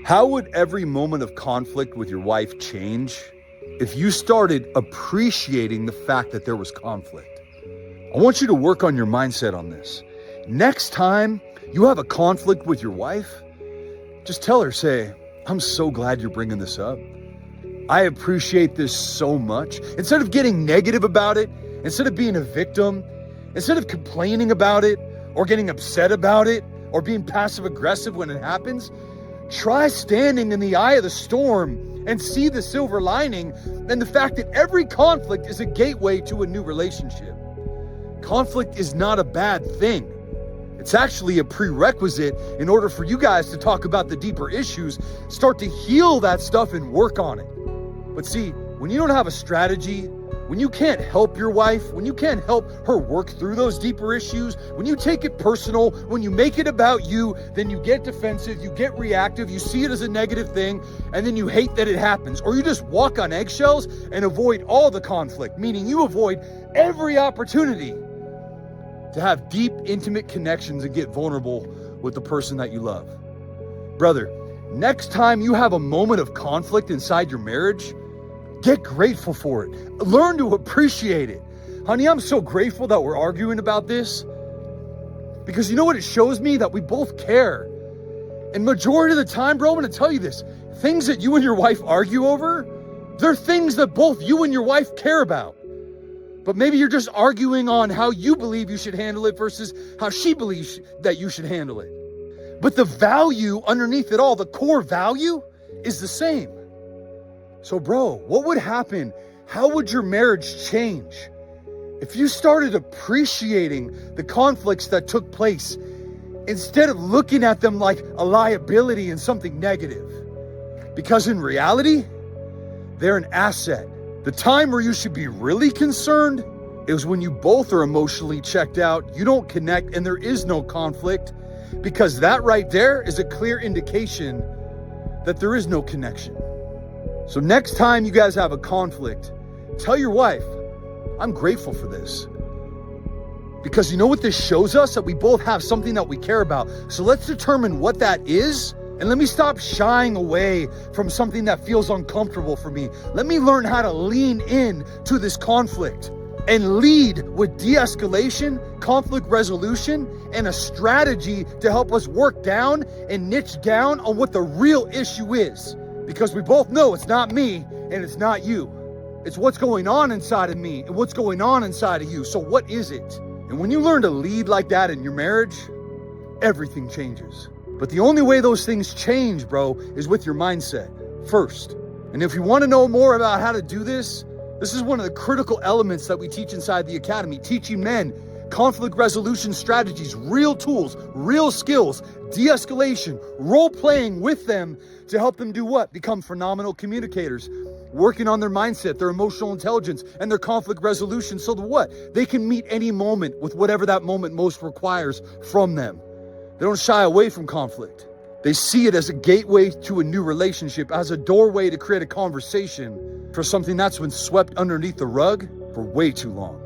How would every moment of conflict with your wife change if you started appreciating the fact that there was conflict? I want you to work on your mindset on this. Next time you have a conflict with your wife, just tell her, say, I'm so glad you're bringing this up. I appreciate this so much. Instead of getting negative about it, instead of being a victim, instead of complaining about it or getting upset about it or being passive aggressive when it happens, try standing in the eye of the storm and see the silver lining and the fact that every conflict is a gateway to a new relationship. Conflict is not a bad thing. It's actually a prerequisite in order for you guys to talk about the deeper issues, start to heal that stuff and work on it. But see, when you don't have a strategy, when you can't help your wife, when you can't help her work through those deeper issues, when you take it personal, when you make it about you, then you get defensive, you get reactive, you see it as a negative thing, and then you hate that it happens. Or you just walk on eggshells and avoid all the conflict, meaning you avoid every opportunity to have deep, intimate connections and get vulnerable with the person that you love. Brother, next time you have a moment of conflict inside your marriage, get grateful for it. Learn to appreciate it. Honey, I'm so grateful that we're arguing about this because you know what it shows me? That we both care. And majority of the time, bro, I'm gonna tell you this, things that you and your wife argue over, they're things that both you and your wife care about. But maybe you're just arguing on how you believe you should handle it versus how she believes that you should handle it. But the value underneath it all, the core value, is the same. So bro, what would happen? How would your marriage change if you started appreciating the conflicts that took place instead of looking at them like a liability and something negative? Because in reality, they're an asset. The time where you should be really concerned is when you both are emotionally checked out, you don't connect, and there is no conflict, because that right there is a clear indication that there is no connection. So next time you guys have a conflict, tell your wife, I'm grateful for this. Because you know what this shows us? That we both have something that we care about. So let's determine what that is. And let me stop shying away from something that feels uncomfortable for me. Let me learn how to lean in to this conflict and lead with de-escalation, conflict resolution, and a strategy to help us work down and niche down on what the real issue is. Because we both know it's not me and it's not you. It's what's going on inside of me and what's going on inside of you. So what is it? And when you learn to lead like that in your marriage, everything changes. But the only way those things change, bro, is with your mindset first. And if you want to know more about how to do this, this is one of the critical elements that we teach inside the academy, teaching men conflict resolution strategies, real tools, real skills, de-escalation, role-playing with them to help them do what? Become phenomenal communicators, working on their mindset, their emotional intelligence, and their conflict resolution so that what? They can meet any moment with whatever that moment most requires from them. They don't shy away from conflict. They see it as a gateway to a new relationship, as a doorway to create a conversation for something that's been swept underneath the rug for way too long.